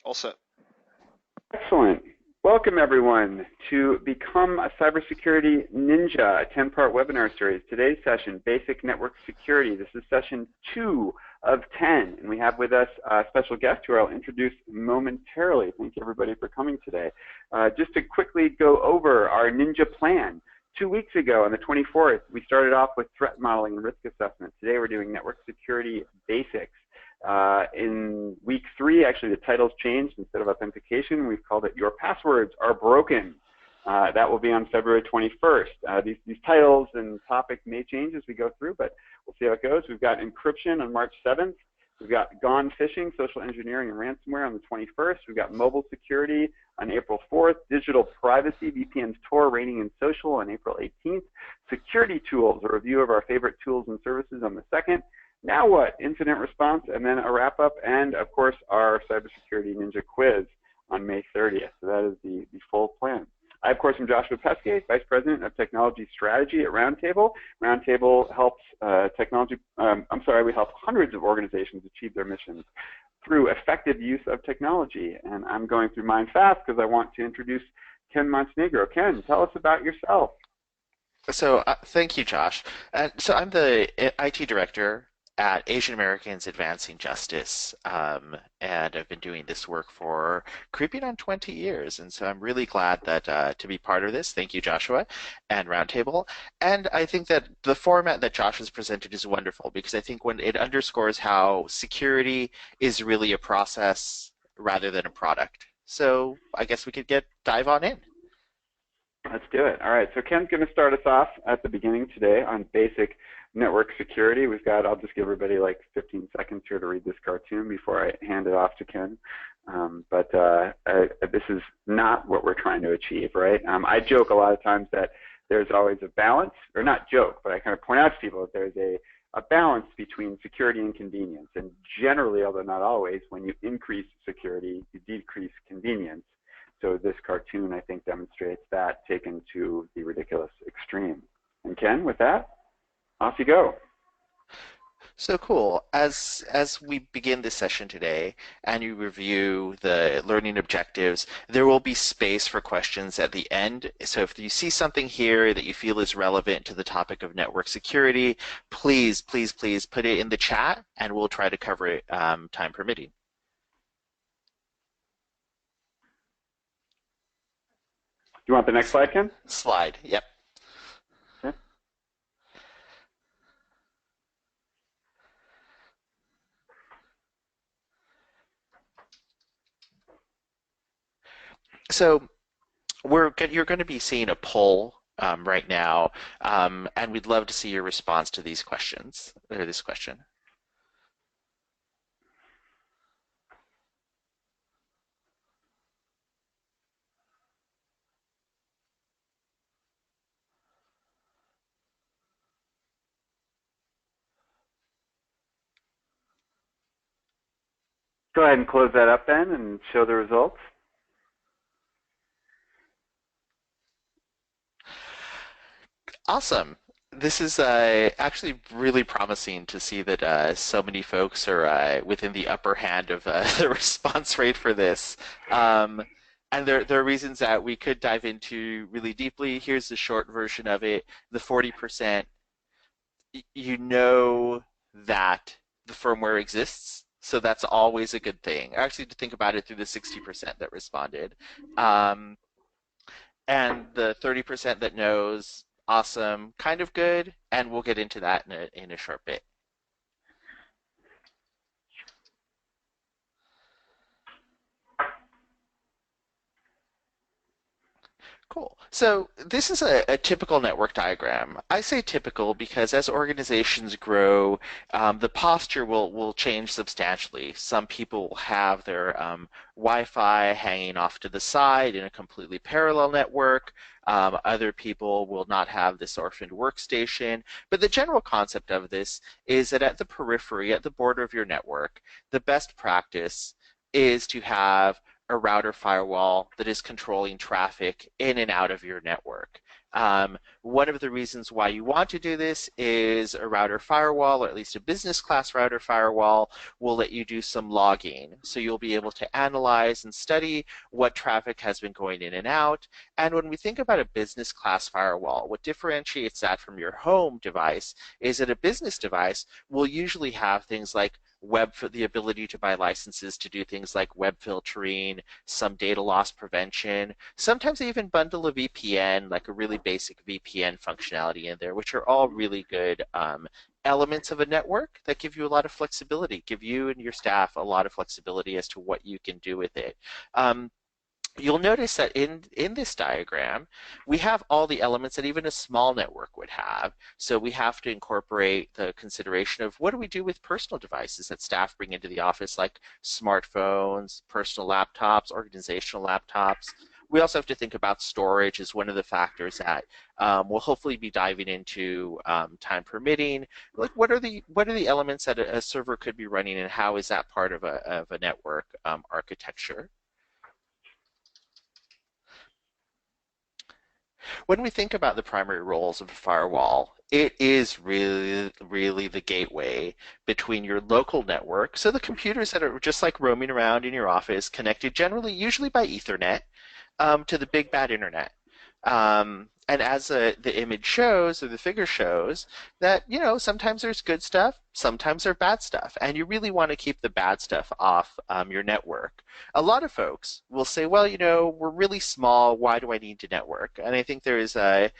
All set. Excellent. Welcome, everyone, to Become a Cybersecurity Ninja, a 10-part webinar series. Today's session, Basic Network Security. This is session 2 of 10, and we have with us a special guest who I'll introduce momentarily. Thank you, everybody, for coming today. Just to quickly go over our Ninja plan. 2 weeks ago, on the 24th, we started off with threat modeling and risk assessment. Today, we're doing network security basics. In week 3, actually, the title's changed. Instead of authentication, we've called it Your Passwords Are Broken. That will be on February 21st. These titles and topics may change as we go through, but we'll see how it goes. We've got encryption on March 7th. We've got gone phishing, social engineering, and ransomware on the 21st. We've got mobile security on April 4th. Digital privacy, VPNs, Tor, rating, and social on April 18th. Security tools, a review of our favorite tools and services on the 2nd. Now what? Incident response, and then a wrap-up, and, of course, our Cybersecurity Ninja quiz on May 30th. So that is the full plan. I, of course, am Joshua Pesce, Vice President of Technology Strategy at Roundtable. Roundtable helps we help hundreds of organizations achieve their missions through effective use of technology. And I'm going through mine fast because I want to introduce Ken Montenegro. Ken, tell us about yourself. So thank you, Josh. So I'm the IT director at Asian Americans Advancing Justice, and I've been doing this work for creeping on 20 years, and so I'm really glad that to be part of this. Thank you, Joshua, and Roundtable. And I think that the format that Josh has presented is wonderful because I think when it underscores how security is really a process rather than a product. So I guess we could dive on in. Let's do it. All right, so Ken's going to start us off at the beginning today on basic network security. I'll just give everybody like 15 seconds here to read this cartoon before I hand it off to Ken. This is not what we're trying to achieve, right? I joke a lot of times that there's always a balance, or not joke, but I kind of point out to people that there's a balance between security and convenience. And generally, although not always, when you increase security, you decrease convenience. So this cartoon, I think, demonstrates that taken to the ridiculous extreme. And Ken, with that, off you go. So cool. As we begin this session today and you review the learning objectives, there will be space for questions at the end. So if you see something here that you feel is relevant to the topic of network security, please, please, please put it in the chat and we'll try to cover it time permitting. Do you want the next slide, Ken? Slide, yep. Okay. So you're going to be seeing a poll right now, and we'd love to see your response to these questions, or this question. Go ahead and close that up then and show the results. Awesome. This is actually really promising to see that so many folks are within the upper hand of the response rate for this. And there are reasons that we could dive into really deeply. Here's the short version of it. The 40%, you know that the firmware exists, so that's always a good thing. Actually, to think about it through the 60% that responded. And the 30% that knows, awesome, kind of good, and we'll get into that in a short bit. Cool. So this is a typical network diagram. I say typical because as organizations grow, the posture will change substantially. Some people will have their Wi-Fi hanging off to the side in a completely parallel network. Other people will not have this orphaned workstation. But the general concept of this is that at the periphery, at the border of your network, the best practice is to have a router firewall that is controlling traffic in and out of your network. One of the reasons why you want to do this is a router firewall, or at least a business class router firewall, will let you do some logging. So you'll be able to analyze and study what traffic has been going in and out. And when we think about a business class firewall, what differentiates that from your home device is that a business device will usually have things like the ability to buy licenses to do things like web filtering, some data loss prevention. Sometimes they even bundle a VPN, like a really basic VPN functionality in there, which are all really good elements of a network that give you a lot of flexibility, give you and your staff a lot of flexibility as to what you can do with it. Um, You'll notice that in this diagram, we have all the elements that even a small network would have. So we have to incorporate the consideration of what do we do with personal devices that staff bring into the office, like smartphones, personal laptops, organizational laptops. We also have to think about storage as one of the factors that we'll hopefully be diving into time permitting. Like what are the elements that a server could be running, and how is that part of a network architecture? When we think about the primary roles of a firewall, it is really the gateway between your local network, so the computers that are just like roaming around in your office, connected generally, usually by Ethernet, to the big bad internet. And as the image shows, or the figure shows, that, sometimes there's good stuff, sometimes there's bad stuff, and you really want to keep the bad stuff off your network. A lot of folks will say, well, we're really small, why do I need to network? And I think there is a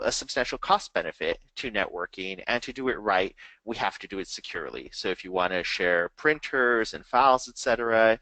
substantial cost benefit to networking, and to do it right, we have to do it securely. So if you want to share printers and files, etc.,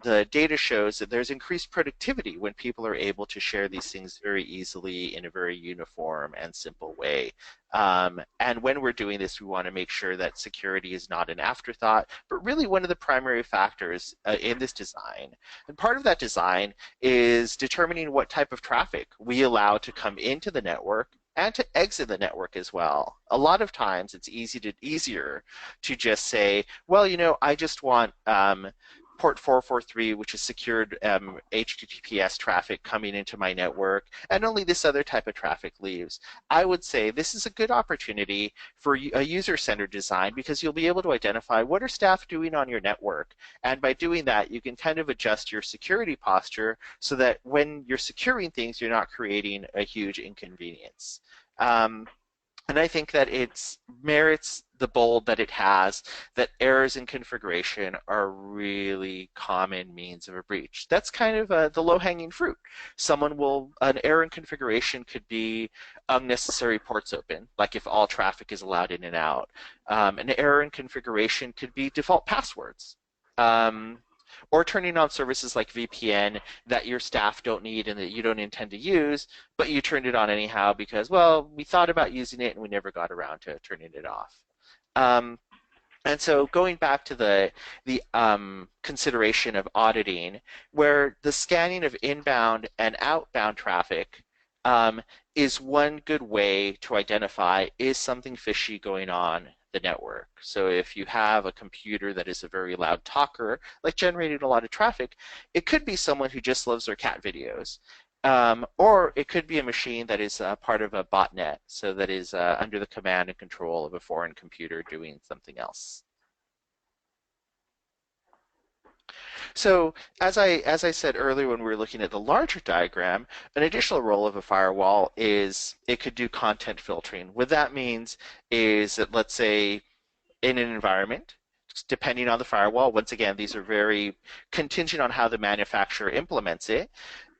the data shows that there's increased productivity when people are able to share these things very easily in a very uniform and simple way. And when we're doing this, we want to make sure that security is not an afterthought, but really one of the primary factors in this design. And part of that design is determining what type of traffic we allow to come into the network and to exit the network as well. A lot of times it's easier to just say, well, I just want port 443, which is secured HTTPS traffic coming into my network, and only this other type of traffic leaves. I would say this is a good opportunity for a user-centered design, because you'll be able to identify what are staff doing on your network. And by doing that, you can kind of adjust your security posture so that when you're securing things, you're not creating a huge inconvenience. And I think that it merits the bold that it has, that errors in configuration are really common means of a breach. That's kind of the low-hanging fruit. An error in configuration could be unnecessary ports open, like if all traffic is allowed in and out. An error in configuration could be default passwords. Um, or turning on services like VPN that your staff don't need and that you don't intend to use, but you turned it on anyhow because, well, we thought about using it and we never got around to turning it off. Um, and so going back to the consideration of auditing, where the scanning of inbound and outbound traffic um, is one good way to identify, is something fishy going on the network. So if you have a computer that is a very loud talker, like generating a lot of traffic, it could be someone who just loves their cat videos. Or it could be a machine that is part of a botnet, so that is under the command and control of a foreign computer doing something else. So as I said earlier when we were looking at the larger diagram, an additional role of a firewall is it could do content filtering. What that means is that, let's say, in an environment, depending on the firewall, once again, these are very contingent on how the manufacturer implements it,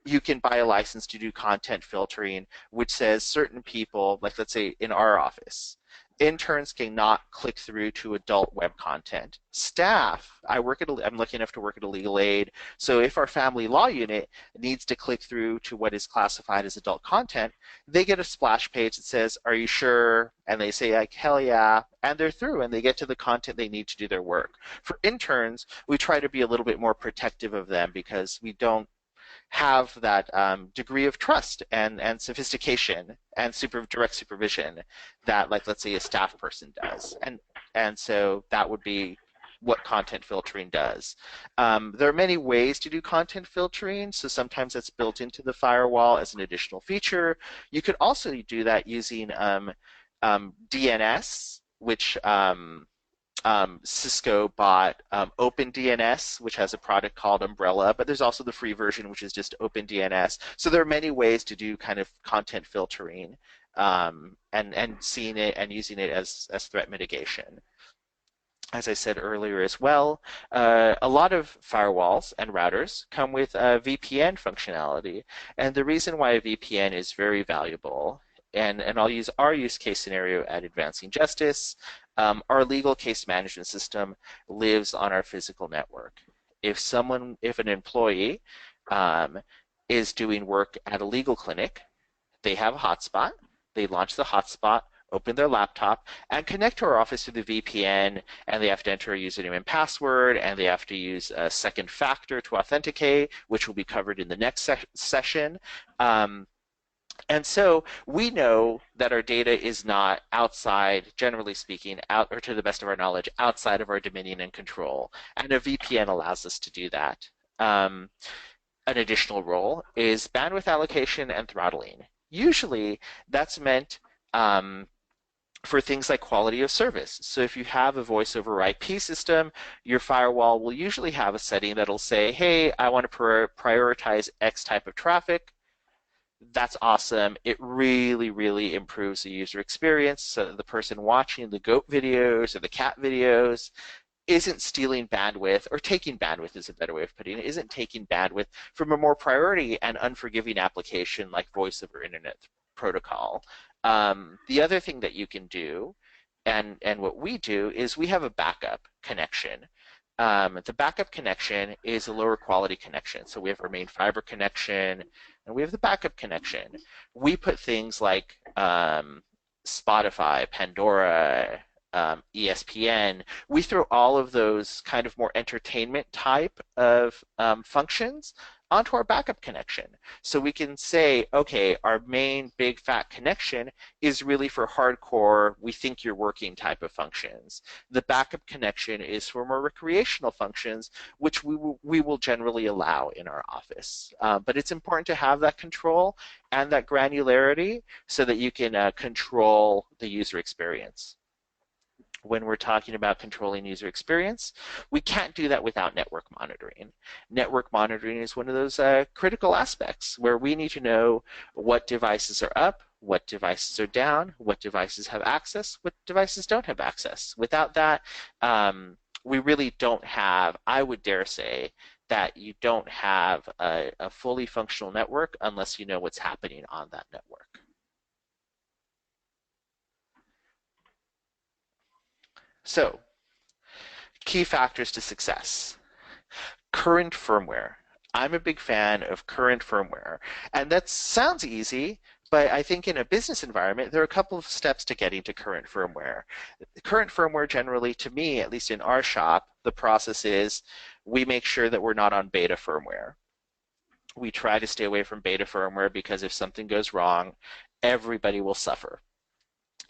you can buy a license to do content filtering, which says certain people, like let's say in our office, interns cannot click through to adult web content. Staff, I'm lucky enough to work at a legal aid, so if our family law unit needs to click through to what is classified as adult content, they get a splash page that says, are you sure? And they say, like, hell yeah, and they're through and they get to the content they need to do their work. For interns, we try to be a little bit more protective of them because we don't have that degree of trust and sophistication and direct supervision that, like, let's say a staff person does. And so that would be what content filtering does. There are many ways to do content filtering, so sometimes that's built into the firewall as an additional feature. You could also do that using DNS, which Cisco bought OpenDNS, which has a product called Umbrella, but there's also the free version, which is just OpenDNS. So there are many ways to do kind of content filtering and seeing it and using it as threat mitigation. As I said earlier as well, a lot of firewalls and routers come with VPN functionality. And the reason why a VPN is very valuable, and I'll use our use case scenario at Advancing Justice, our legal case management system lives on our physical network. If an employee um, is doing work at a legal clinic, they have a hotspot. They launch the hotspot, open their laptop, and connect to our office through the VPN, and they have to enter a username and password, and they have to use a second factor to authenticate, which will be covered in the next session. And so we know that our data is not outside, generally speaking, or to the best of our knowledge, outside of our dominion and control. And a VPN allows us to do that. An additional role is bandwidth allocation and throttling. Usually that's meant for things like quality of service. So if you have a voice over IP system, your firewall will usually have a setting that'll say, hey, I want to prioritize X type of traffic. That's awesome. It really, really improves the user experience so that the person watching the goat videos or the cat videos isn't stealing bandwidth, or taking bandwidth is a better way of putting it, isn't taking bandwidth from a more priority and unforgiving application like voice over internet protocol. The other thing that you can do, and what we do, is we have a backup connection. The backup connection is a lower quality connection. So we have our main fiber connection, and we have the backup connection. We put things like Spotify, Pandora, ESPN. We throw all of those kind of more entertainment type of functions onto our backup connection. So we can say, okay, our main big fat connection is really for hardcore, we think you're working type of functions. The backup connection is for more recreational functions, which we will generally allow in our office. But it's important to have that control and that granularity so that you can control the user experience. When we're talking about controlling user experience, we can't do that without network monitoring. Network monitoring is one of those critical aspects where we need to know what devices are up, what devices are down, what devices have access, what devices don't have access. Without that, we really don't have, I would dare say, that you don't have a fully functional network unless you know what's happening on that network. So, key factors to success. Current firmware. I'm a big fan of current firmware. And that sounds easy, but I think in a business environment, there are a couple of steps to getting to current firmware. Current firmware generally, to me, at least in our shop, the process is we make sure that we're not on beta firmware. We try to stay away from beta firmware because if something goes wrong, everybody will suffer.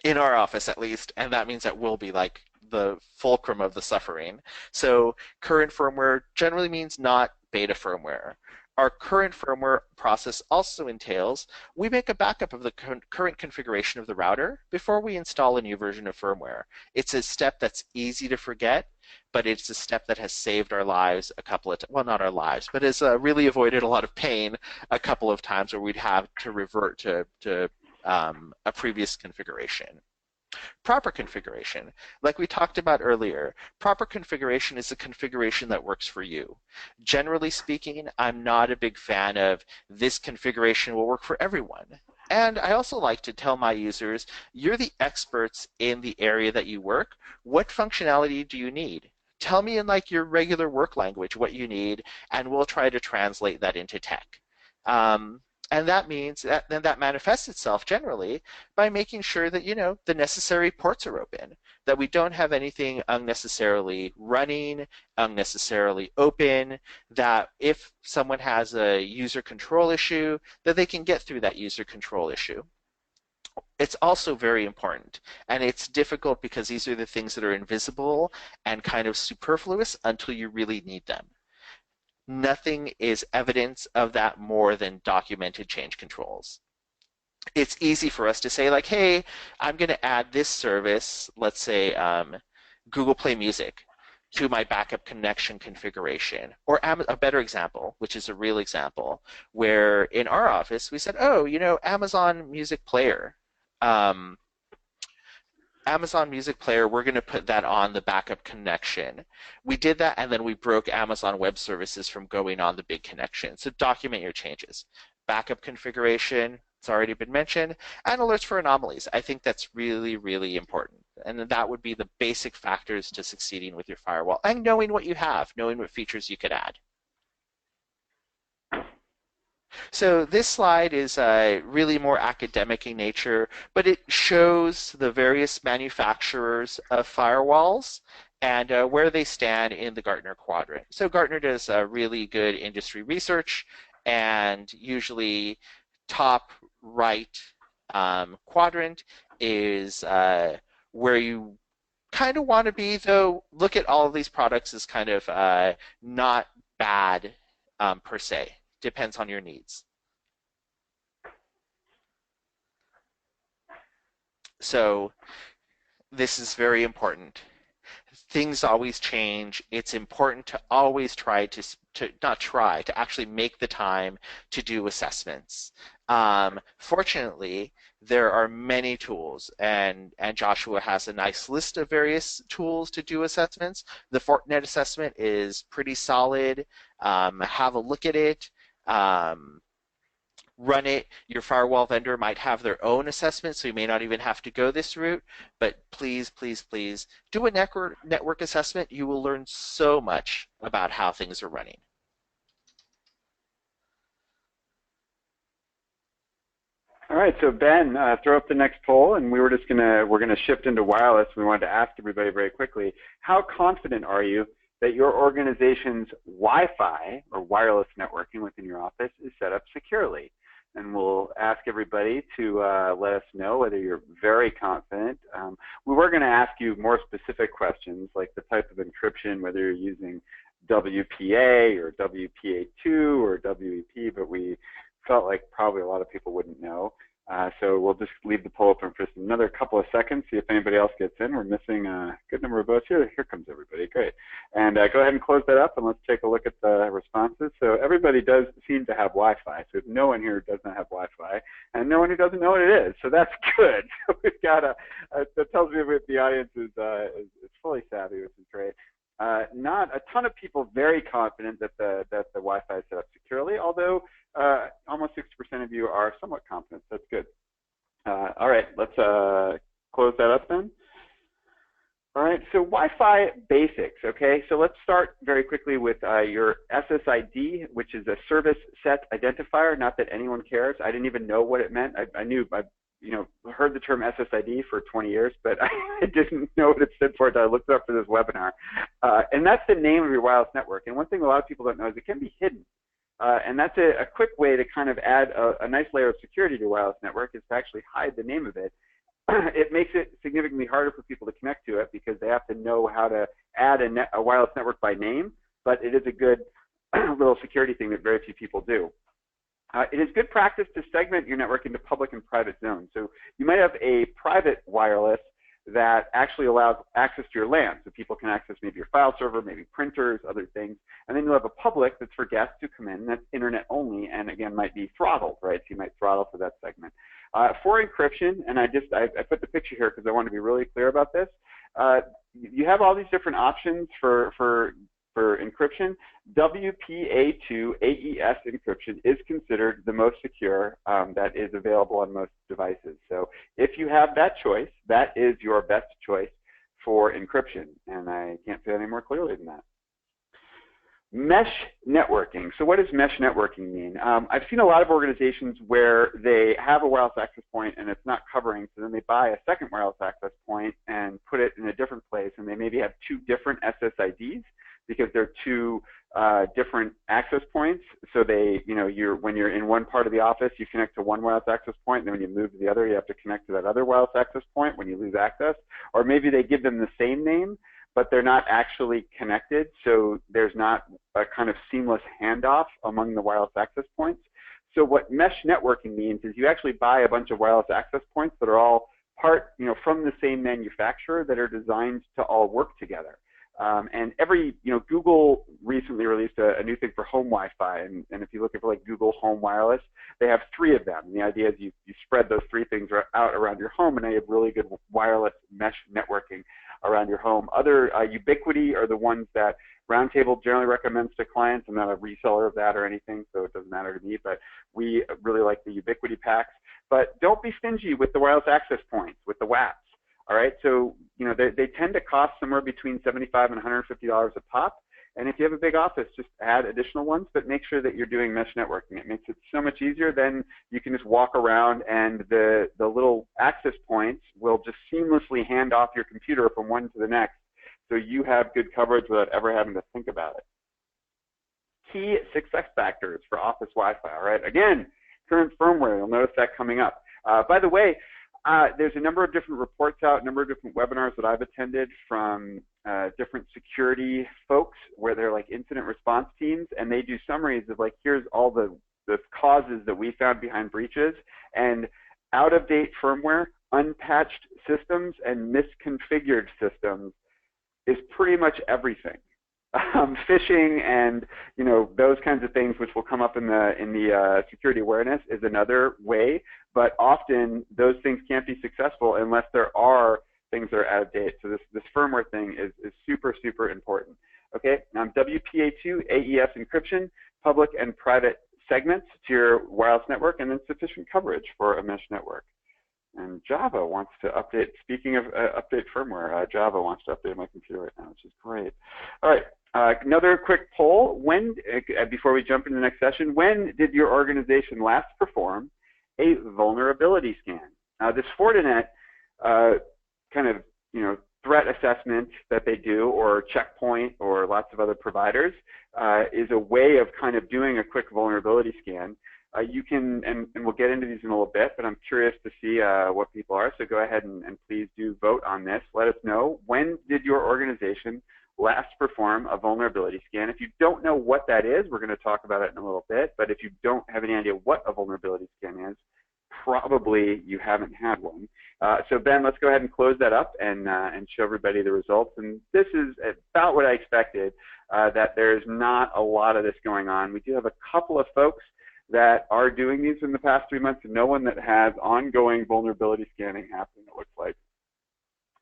In our office, at least, and that means that we'll be like the fulcrum of the suffering. So current firmware generally means not beta firmware. Our current firmware process also entails we make a backup of the current configuration of the router before we install a new version of firmware. It's a step that's easy to forget, but it's a step that has saved our lives a couple of times. Well, not our lives, but has really avoided a lot of pain a couple of times where we'd have to revert to a previous configuration. Proper configuration, like we talked about earlier, proper configuration is a configuration that works for you. Generally speaking, I'm not a big fan of this configuration will work for everyone. And I also like to tell my users, you're the experts in the area that you work. What functionality do you need? Tell me in like your regular work language what you need, and we'll try to translate that into tech. And that means that then that manifests itself generally by making sure that, you know, the necessary ports are open, that we don't have anything unnecessarily running, unnecessarily open, that if someone has a user control issue, that they can get through that user control issue. it's also very important. And it's difficult because these are the things that are invisible and kind of superfluous until you really need them. Nothing is evidence of that more than documented change controls. It's easy for us to say, like, hey, I'm going to add this service, let's say Google Play Music, to my backup connection configuration. Or a better example, which is a real example, where in our office we said, oh, Amazon Music Player. Um, Amazon Music Player, we're going to put that on the backup connection. We did that, and then we broke Amazon Web Services from going on the big connection. So document your changes. Backup configuration, it's already been mentioned, and alerts for anomalies. I think that's really, really important. And that would be the basic factors to succeeding with your firewall, and knowing what you have, knowing what features you could add. So this slide is really more academic in nature, but it shows the various manufacturers of firewalls and where they stand in the Gartner quadrant. So Gartner does really good industry research, and usually top right quadrant is where you kind of want to be, though look at all of these products as kind of not bad per se. Depends on your needs. So this is very important. Things always change. It's important to always try to not try, to actually make the time to do assessments. Fortunately, there are many tools, and Joshua has a nice list of various tools to do assessments. The Fortinet assessment is pretty solid. Have a look at it. Run it. Your firewall vendor might have their own assessment, so you may not even have to go this route. But please, please, please do a network assessment. You will learn so much about how things are running. All right, so Ben, throw up the next poll, and we're gonna shift into wireless. We wanted to ask everybody very quickly, how confident are you that your organization's Wi-Fi or wireless networking within your office is set up securely? And we'll ask everybody to let us know whether you're very confident. We were going to ask you more specific questions, like the type of encryption, whether you're using WPA or WPA2 or WEP, but we felt like probably a lot of people wouldn't know. So we'll just leave the poll open for another couple of seconds, see if anybody else gets in. We're missing a good number of votes here. Here comes everybody. Great. And go ahead and close that up, and let's take a look at the responses. So everybody does seem to have Wi-Fi. So no one here does not have Wi-Fi, and no one who doesn't know what it is. So that's good. So we've got that tells me that the audience is fully savvy, which is great. Not a ton of people very confident that the Wi-Fi is set up securely, although almost 60% of you are somewhat confident. That's good. All right, let's close that up then. All right, so Wi-Fi basics, okay? So let's start very quickly with your SSID, which is a service set identifier. Not that anyone cares. I didn't even know what it meant. I heard the term SSID for 20 years, but I didn't know what it stood for until I looked it up for this webinar. And that's the name of your wireless network. And one thing a lot of people don't know is it can be hidden. And that's a quick way to kind of add a nice layer of security to your wireless network, is to actually hide the name of it. It makes it significantly harder for people to connect to it because they have to know how to add a wireless network by name, but it is a good little security thing that very few people do. It is good practice to segment your network into public and private zones. So you might have a private wireless that actually allows access to your LAN. So people can access maybe your file server, maybe printers, other things. And then you'll have a public that's for guests to come in, that's internet only, and again, might be throttled, right? So you might throttle for that segment. For encryption, and I put the picture here because I want to be really clear about this. You have all these different options for encryption. WPA2 AES encryption is considered the most secure that is available on most devices. So if you have that choice, that is your best choice for encryption. And I can't say it any more clearly than that. Mesh networking. So what does mesh networking mean? I've seen a lot of organizations where they have a wireless access point and it's not covering, so then they buy a second wireless access point and put it in a different place, and they maybe have two different SSIDs because they're two different access points. So they, when you're in one part of the office, you connect to one wireless access point, and then when you move to the other, you have to connect to that other wireless access point when you lose access. Or maybe they give them the same name, but they're not actually connected, so there's not a kind of seamless handoff among the wireless access points. So what mesh networking means is you actually buy a bunch of wireless access points that are all part, from the same manufacturer that are designed to all work together. And Google recently released a new thing for home Wi-Fi, and if you look at like Google Home Wireless, they have 3 of them. And the idea is you spread those 3 things out around your home, and now you have really good wireless mesh networking around your home. Other Ubiquiti are the ones that Roundtable generally recommends to clients. I'm not a reseller of that or anything, so it doesn't matter to me, but we really like the Ubiquiti packs. But don't be stingy with the wireless access points, with the WAPs. All right, so they tend to cost somewhere between $75 and $150 a pop. And if you have a big office, just add additional ones, but make sure that you're doing mesh networking. It makes it so much easier. Then you can just walk around, and the little access points will just seamlessly hand off your computer from one to the next, so you have good coverage without ever having to think about it. Key success factors for office Wi-Fi. All right, again, current firmware. You'll notice that coming up. By the way, there's a number of different reports out, a number of different webinars that I've attended from different security folks where they're like incident response teams, and they do summaries of like, here's all the causes that we found behind breaches, and out-of-date firmware, unpatched systems, and misconfigured systems is pretty much everything. Phishing and those kinds of things, which will come up in the security awareness, is another way. But often those things can't be successful unless there are things that are out of date. So this firmware thing is super, super important. Okay, WPA2 AES encryption, public and private segments to your wireless network, and then sufficient coverage for a mesh network. And Java wants to update, speaking of update firmware, Java wants to update my computer right now, which is great. All right, another quick poll. Before we jump into the next session, when did your organization last perform a vulnerability scan? This Fortinet kind of, threat assessment that they do, or Checkpoint, or lots of other providers, is a way of kind of doing a quick vulnerability scan. You can, and we'll get into these in a little bit, but I'm curious to see what people are, so go ahead and please do vote on this. Let us know, when did your organization last perform a vulnerability scan? If you don't know what that is, we're going to talk about it in a little bit, but if you don't have any idea what a vulnerability scan is, probably you haven't had one. So Ben, let's go ahead and close that up and show everybody the results. And this is about what I expected, that there's not a lot of this going on. We do have a couple of folks that are doing these in the past 3 months, and no one that has ongoing vulnerability scanning happening, it looks like,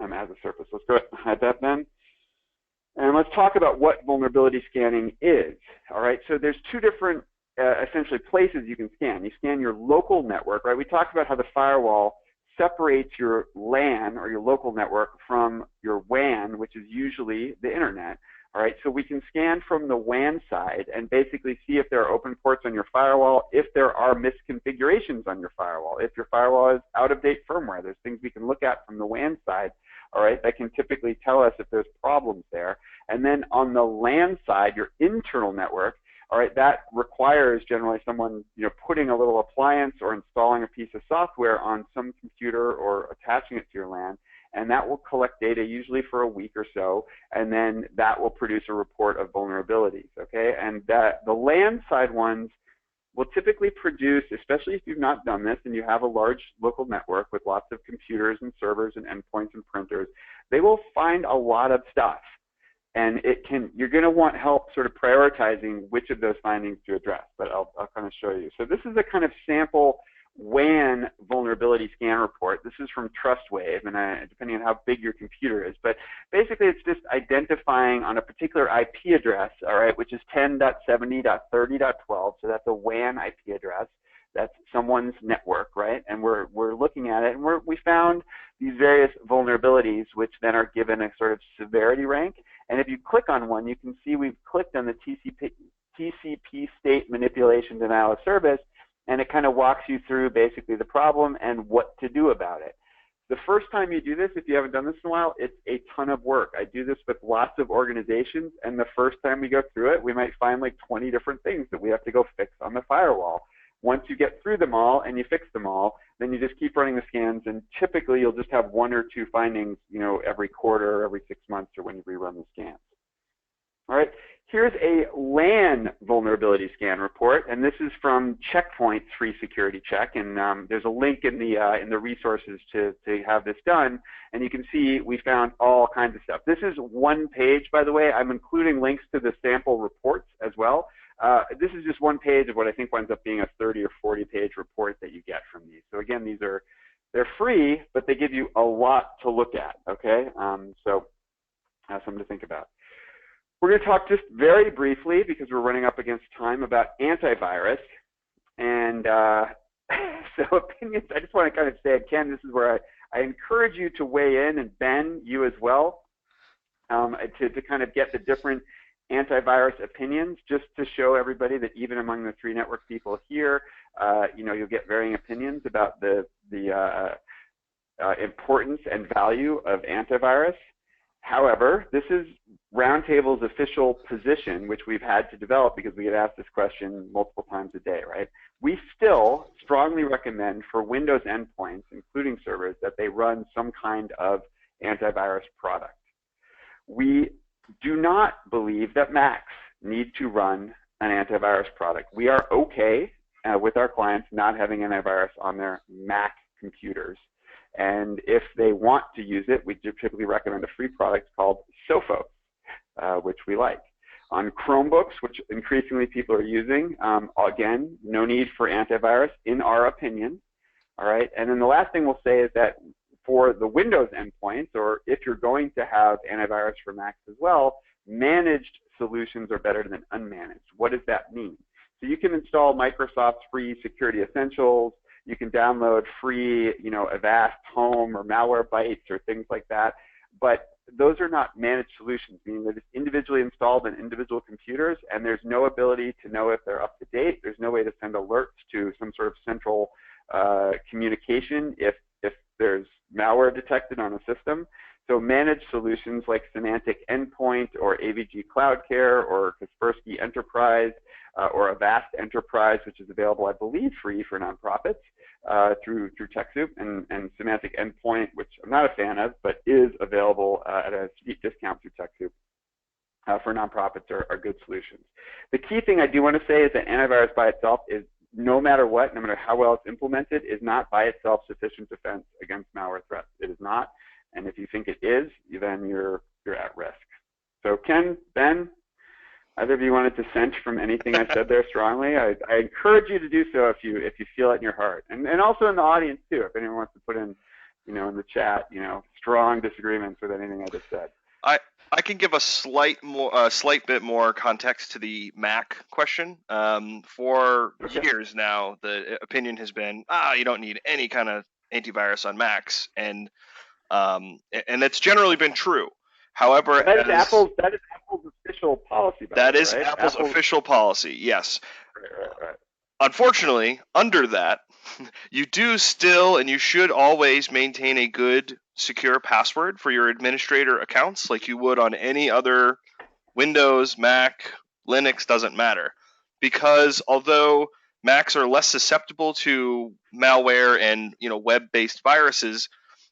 as a surface. Let's go ahead and hide that, Ben. And let's talk about what vulnerability scanning is. All right, so there's 2 different essentially places you can scan. You scan your local network, right? We talked about how the firewall separates your LAN, or your local network, from your WAN, which is usually the internet. All right, so we can scan from the WAN side and basically see if there are open ports on your firewall, if there are misconfigurations on your firewall, if your firewall is out-of-date firmware. There's things we can look at from the WAN side, all right, that can typically tell us if there's problems there. And then on the LAN side, your internal network, all right, that requires generally someone, putting a little appliance or installing a piece of software on some computer or attaching it to your LAN, and that will collect data usually for a week or so, and then that will produce a report of vulnerabilities, okay? And the LAN side ones will typically produce, especially if you've not done this and you have a large local network with lots of computers and servers and endpoints and printers, they will find a lot of stuff. And you're going to want help sort of prioritizing which of those findings to address, but I'll kind of show you. So this is a kind of sample WAN vulnerability scan report. This is from TrustWave, and depending on how big your computer is. But basically, it's just identifying on a particular IP address, all right, which is 10.70.30.12. So that's a WAN IP address. That's someone's network, right? And we're looking at it, and we found these various vulnerabilities, which then are given a sort of severity rank. And if you click on one, you can see we've clicked on the TCP state manipulation denial of service, and it kind of walks you through basically the problem and what to do about it. The first time you do this, if you haven't done this in a while, it's a ton of work. I do this with lots of organizations, and the first time we go through it, we might find like 20 different things that we have to go fix on the firewall. Once you get through them all and you fix them all, then you just keep running the scans, and typically you'll just have 1 or 2 findings, every quarter, every 6 months, or when you rerun the scans. All right, here's a LAN vulnerability scan report, and this is from Checkpoint's free security check, and there's a link in the resources to have this done, and you can see we found all kinds of stuff. This is 1 page, by the way. I'm including links to the sample reports as well. This is just 1 page of what I think winds up being a 30 or 40 page report that you get from these. So again, they're free, but they give you a lot to look at, okay? So something to think about. We're going to talk just very briefly, because we're running up against time, about antivirus. And so opinions, I just want to kind of say, Ken, this is where I encourage you to weigh in, and Ben, you as well, to kind of get the different antivirus opinions, just to show everybody that even among the 3 network people here, you'll get varying opinions about the importance and value of antivirus. However, this is Roundtable's official position, which we've had to develop because we get asked this question multiple times a day, right? We still strongly recommend for Windows endpoints, including servers, that they run some kind of antivirus product. We do not believe that Macs need to run an antivirus product. We are okay with our clients not having antivirus on their Mac computers. And if they want to use it, we typically recommend a free product called Sophos, which we like. On Chromebooks, which increasingly people are using, again, no need for antivirus, in our opinion. All right. And then the last thing we'll say is that for the Windows endpoints, or if you're going to have antivirus for Macs as well, managed solutions are better than unmanaged. What does that mean? So you can install Microsoft's free Security Essentials. You can download free, Avast Home or Malwarebytes or things like that. But those are not managed solutions, meaning they're just individually installed on individual computers, and there's no ability to know if they're up to date. There's no way to send alerts to some sort of central communication if there's malware detected on a system. So managed solutions like Symantec Endpoint or AVG Cloud Care or Kaspersky Enterprise or Avast Enterprise, which is available, I believe, free for nonprofits through TechSoup, and Symantec Endpoint, which I'm not a fan of, but is available at a steep discount through TechSoup for nonprofits are good solutions. The key thing I do want to say is that antivirus by itself is, no matter what, no matter how well it's implemented, is not by itself sufficient defense against malware threats. It is not. And if you think it is, then you're at risk. So Ken, Ben, either of you want to dissent from anything I said there strongly? I encourage you to do so if you feel it in your heart, and also in the audience too. If anyone wants to put in, in the chat, strong disagreements with anything I just said. I can give a slight bit more context to the Mac question. For years now, the opinion has been, you don't need any kind of antivirus on Macs, and that's generally been true. However, that is Apple's official policy. That is right? Apple's official policy. Yes. Right. Unfortunately, under that, you do still and you should always maintain a good, secure password for your administrator accounts, like you would on any other Windows, Mac, Linux, doesn't matter. Because although Macs are less susceptible to malware and web-based viruses,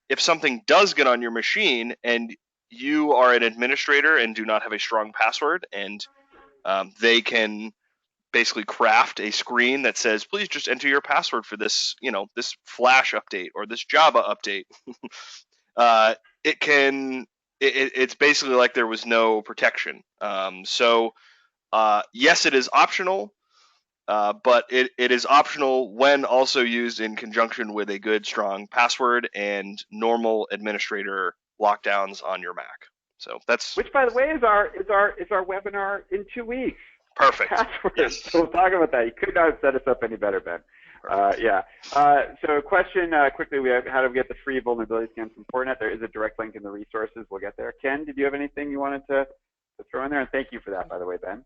if something does get on your machine and you are an administrator and do not have a strong password, and they can basically craft a screen that says, please just enter your password for this, this Flash update or this Java update. It's basically like there was no protection. So yes, it is optional, but it is optional when also used in conjunction with a good, strong password and normal administrator lockdowns on your Mac. So that's, which, by the way, is our webinar in 2 weeks. Perfect. Passwords. Yes. So we'll talk about that. You could not have set us up any better, Ben. Yeah. So question quickly, how do we get the free vulnerability scan from Fortinet? There is a direct link in the resources. We'll get there. Ken, did you have anything you wanted to throw in there? And thank you for that, by the way, Ben.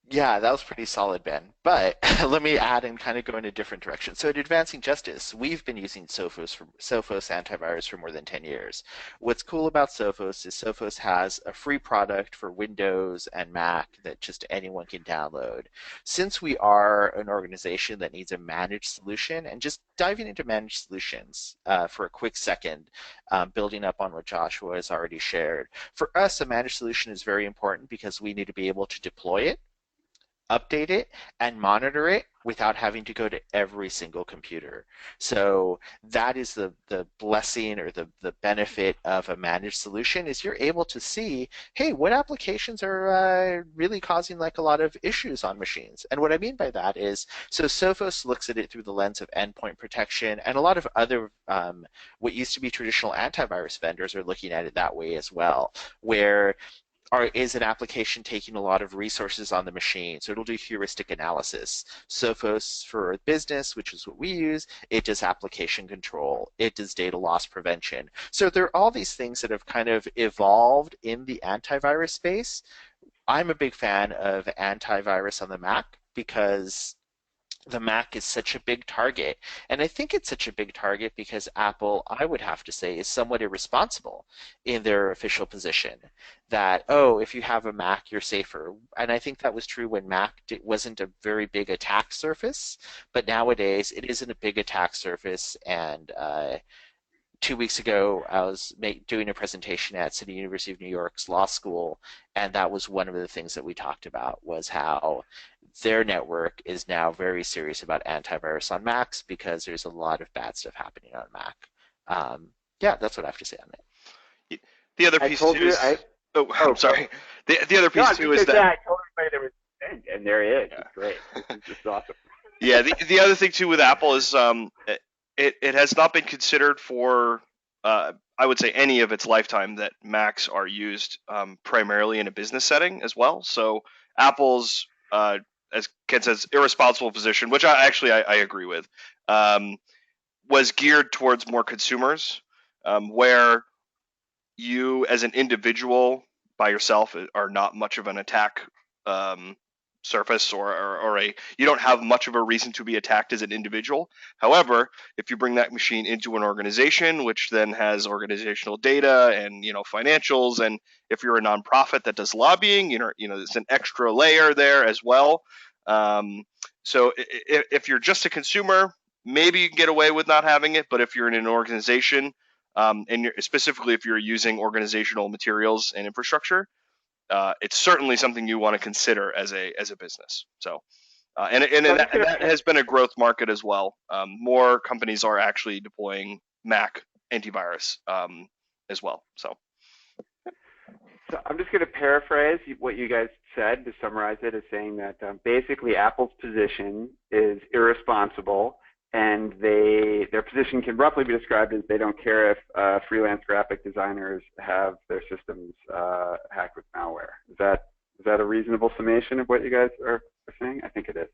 Yeah, that was pretty solid, Ben. But let me add and kind of go in a different direction. So at Advancing Justice, we've been using Sophos antivirus for more than 10 years. What's cool about Sophos is Sophos has a free product for Windows and Mac that just anyone can download. Since we are an organization that needs a managed solution, and just diving into managed solutions for a quick second, building up on what Joshua has already shared. For us, a managed solution is very important because we need to be able to deploy it, update it, and monitor it without having to go to every single computer. So that is the blessing or the benefit of a managed solution is you're able to see, hey, what applications are really causing like a lot of issues on machines. And what I mean by that is, so Sophos looks at it through the lens of endpoint protection, and a lot of other what used to be traditional antivirus vendors are looking at it that way as well, where is an application taking a lot of resources on the machine? So it'll do heuristic analysis. Sophos for business, which is what we use, it does application control, it does data loss prevention. So there are all these things that have kind of evolved in the antivirus space. I'm a big fan of antivirus on the Mac because the Mac is such a big target. And I think it's such a big target because Apple, I would have to say, is somewhat irresponsible in their official position that, oh, if you have a Mac, you're safer. And I think that was true when Mac wasn't a very big attack surface, but nowadays it isn't a big attack surface. And 2 weeks ago, I was doing a presentation at City University of New York's law school, and that was one of the things that we talked about was how their network is now very serious about antivirus on Macs because there's a lot of bad stuff happening on Mac. Yeah, that's what I have to say on it. The other I piece told too you, is, oh, I'm sorry. The other no, I piece was too just is gonna say, that, I told everybody there was, and there he is. yeah. It's great. This is awesome. Yeah, the other thing too with Apple is it has not been considered for I would say any of its lifetime that Macs are used primarily in a business setting as well. So Apple's as Ken says irresponsible position, which I agree with, um, was geared towards more consumers, where you as an individual by yourself are not much of an attack um, surface or a you don't have much of a reason to be attacked as an individual. However, if you bring that machine into an organization which then has organizational data and financials, and if you're a nonprofit that does lobbying, there's an extra layer there as well. um, so if you're just a consumer, maybe you can get away with not having it, but if you're in an organization, and specifically if you're using organizational materials and infrastructure, it's certainly something you want to consider as a business. So, and that has been a growth market as well. More companies are actually deploying Mac antivirus as well. So I'm just going to paraphrase what you guys said to summarize it as saying that basically Apple's position is irresponsible, and their position can roughly be described as they don't care if freelance graphic designers have their systems hacked with malware. Is that a reasonable summation of what you guys are saying? I think it is.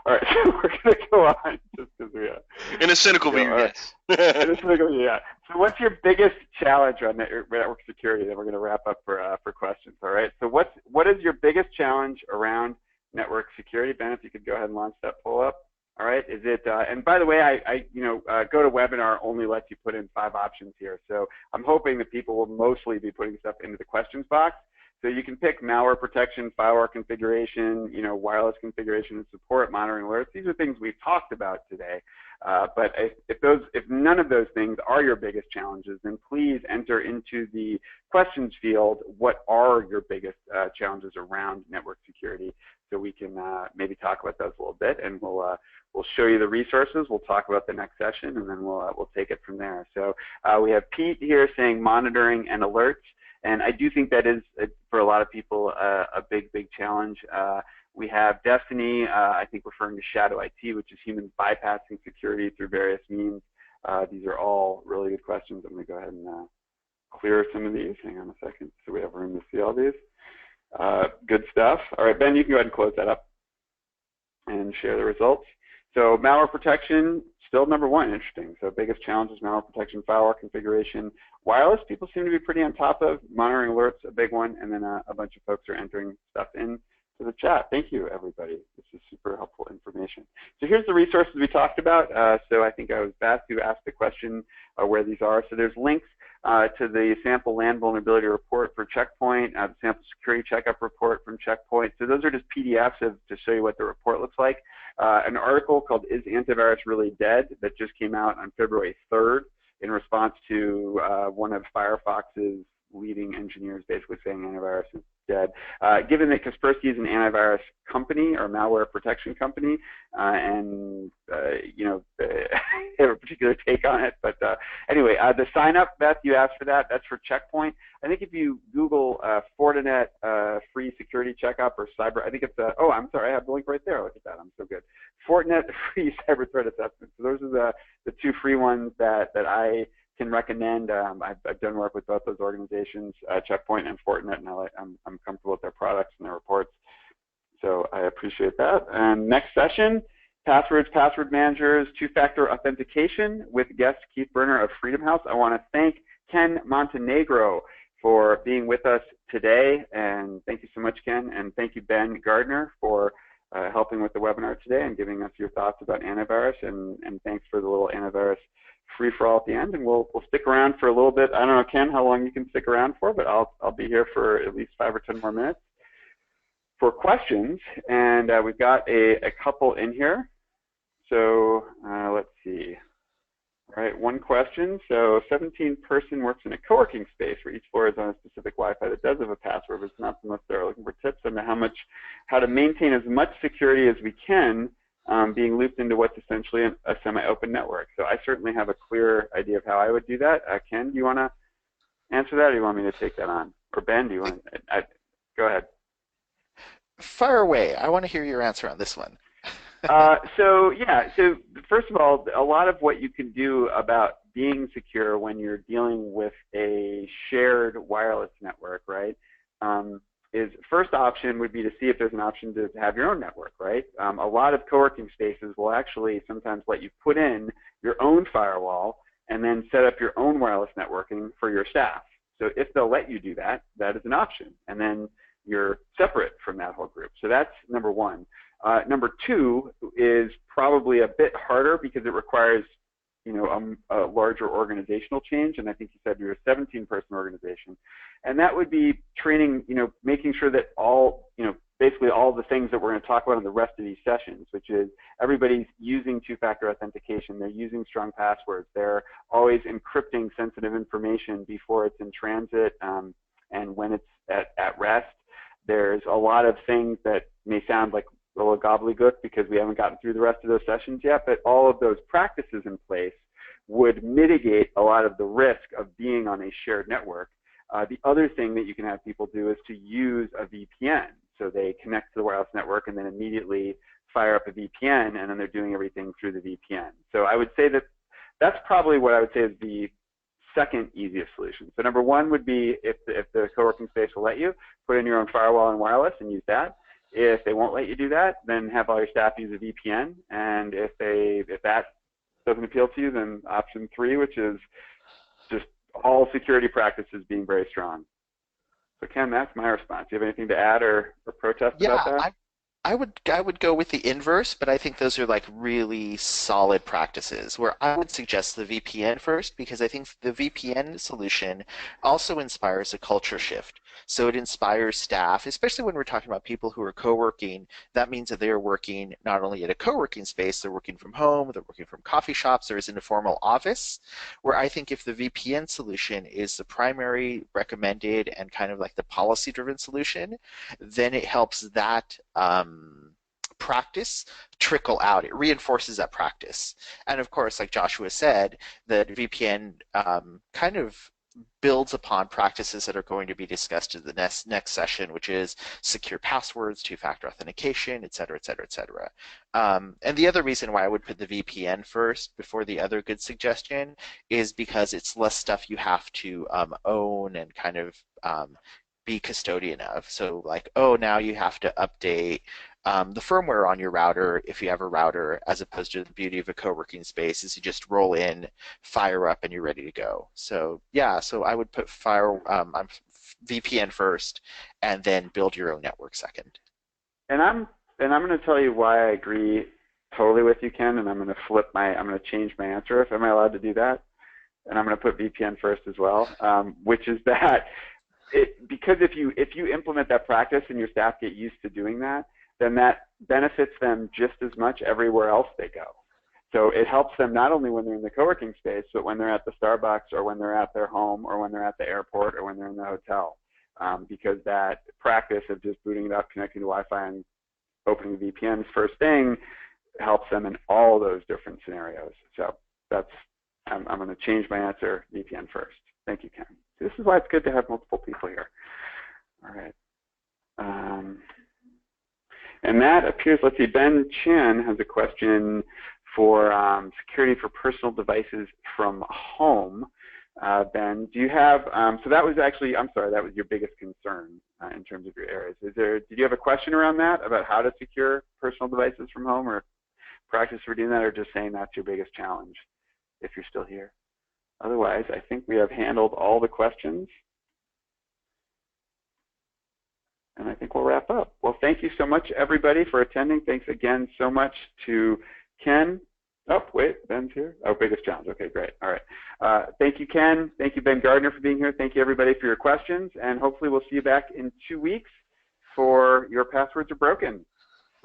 All right, so we're going to go on just because we in a cynical view, yes. Yeah. So what's your biggest challenge on network security? Then we're going to wrap up for questions. All right. So what is your biggest challenge around network security? Ben, if you could go ahead and launch that poll up. All right. Is it? And by the way, I go to webinar only lets you put in 5 options here. So I'm hoping that people will mostly be putting stuff into the questions box. So you can pick malware protection, firewall configuration, wireless configuration and support, monitoring alerts. These are things we've talked about today. But if none of those things are your biggest challenges, then please enter into the questions field. What are your biggest challenges around network security? So we can maybe talk about those a little bit, and we'll show you the resources. We'll talk about the next session, and then we'll take it from there. So we have Pete here saying monitoring and alerts. And I do think that is, for a lot of people, a big challenge. We have Destiny, I think referring to Shadow IT, which is humans bypassing security through various means. These are all really good questions. I'm going to go ahead and clear some of these. Hang on a second so we have room to see all these. Good stuff. All right, Ben, you can go ahead and close that up and share the results. So malware protection, still number 1, interesting. So biggest challenge is malware protection, firewall configuration. Wireless, people seem to be pretty on top of. Monitoring alerts, a big one, and then a bunch of folks are entering stuff in. for the chat. Thank you, everybody. This is super helpful information. So here's the resources we talked about. So I think I was Beth who asked the question where these are. So there's links to the sample land vulnerability report for Checkpoint, the sample security checkup report from Checkpoint. So those are just PDFs to show you what the report looks like. An article called "Is Antivirus Really Dead?" that just came out on February 3rd in response to one of Firefox's leading engineers basically saying antivirus is dead. Given that Kaspersky is an antivirus company or malware protection company, and you know, they have a particular take on it. But anyway, the sign up, Beth, you asked for that. That's for Checkpoint. I think if you Google Fortinet free security checkup or cyber, I think it's oh, I'm sorry, I have the link right there. Look at that, I'm so good. Fortinet free cyber threat assessment. So those are the two free ones that I can recommend. I've done work with both those organizations, Checkpoint and Fortinet, and I'm comfortable with their products and their reports. So I appreciate that. And next session, passwords, password managers, two-factor authentication with guest Keith Berner of Freedom House. I want to thank Ken Montenegro for being with us today. And thank you so much, Ken. And thank you, Ben Gardner, for helping with the webinar today and giving us your thoughts about antivirus. And thanks for the little antivirus free-for-all at the end. And we'll stick around for a little bit. I don't know, Ken, how long you can stick around for, but I'll be here for at least 5 or 10 more minutes for questions. And we've got a couple in here. So let's see. All right, one question. So 17-person works in a co-working space where each floor is on a specific Wi-Fi that does have a password, but it's not unless they're looking for tips on how to maintain as much security as we can, being looped into what's essentially a semi-open network. So I certainly have a clear idea of how I would do that. Ken, do you want to answer that, or do you want me to take that on? Or Ben, do you want to? Go ahead. Fire away. I want to hear your answer on this one. So first of all, a lot of what you can do about being secure when you're dealing with a shared wireless network, right, is first option would be to see if there's an option to have your own network, right? A lot of co-working spaces will actually sometimes let you put in your own firewall and then set up your own wireless networking for your staff. So if they'll let you do that, that is an option. And then you're separate from that whole group. So that's number one. Number two is probably a bit harder because it requires, you know, a larger organizational change. And I think you said you're a 17-person organization. And that would be training, you know, making sure that all, you know, basically all the things that we're going to talk about in the rest of these sessions, which is everybody's using two-factor authentication, they're using strong passwords, they're always encrypting sensitive information before it's in transit and when it's at rest. There's a lot of things that may sound like a little gobbledygook because we haven't gotten through the rest of those sessions yet, but all of those practices in place would mitigate a lot of the risk of being on a shared network. The other thing that you can have people do is to use a VPN. So they connect to the wireless network and then immediately fire up a VPN, and then they're doing everything through the VPN. So I would say that that's probably what I would say is the second easiest solution. So number one would be if the co-working space will let you, put in your own firewall and wireless and use that. If they won't let you do that, then have all your staff use a VPN. And if that doesn't appeal to you, then option three, which is just all security practices being very strong. So Ken, that's my response. Do you have anything to add or protest about that? I would go with the inverse, but I think those are like really solid practices where I would suggest the VPN first because I think the VPN solution also inspires a culture shift. So it inspires staff, especially when we're talking about people who are co-working. That means that they are working not only at a co-working space, they're working from home, they're working from coffee shops, or is in a formal office, where I think if the VPN solution is the primary recommended and kind of like the policy-driven solution, then it helps that practice trickle out. It reinforces that practice. And of course, like Joshua said, that VPN kind of builds upon practices that are going to be discussed in the next session, which is secure passwords, two-factor authentication, et cetera, et cetera, et cetera. And the other reason why I would put the VPN first before the other good suggestion is because it's less stuff you have to own and kind of be custodian of. So like, oh, now you have to update the firmware on your router if you have a router, as opposed to the beauty of a co-working space is you just roll in, fire up, and you're ready to go. So yeah, so I would put VPN first and then build your own network second. I'm going to tell you why I agree totally with you, Ken, and I'm going to change my answer. If am I allowed to do that? And I'm going to put VPN first as well, which is that because if you implement that practice and your staff get used to doing that, then that benefits them just as much everywhere else they go. So it helps them not only when they're in the co-working space, but when they're at the Starbucks or when they're at their home or when they're at the airport or when they're in the hotel, because that practice of just booting it up, connecting to Wi-Fi, and opening the VPNs first thing helps them in all those different scenarios. So I'm going to change my answer, VPN first. Thank you, Ken. This is why it's good to have multiple people here. All right. And that appears, let's see, Ben Chin has a question for security for personal devices from home. Ben, do you have, so that was actually, I'm sorry, that was your biggest concern in terms of your areas. Did you have a question around that, about how to secure personal devices from home, or practice for doing that, or just saying that's your biggest challenge if you're still here? Otherwise, I think we have handled all the questions. And I think we'll wrap up. Well, thank you so much, everybody, for attending. Thanks again so much to Ken. Oh, wait, Ben's here. Oh, biggest challenge. Okay, great. All right. Thank you, Ken. Thank you, Ben Gardner, for being here. Thank you, everybody, for your questions. And hopefully we'll see you back in 2 weeks for Your Passwords Are Broken,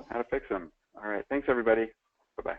how to fix them. All right. Thanks, everybody. Bye-bye.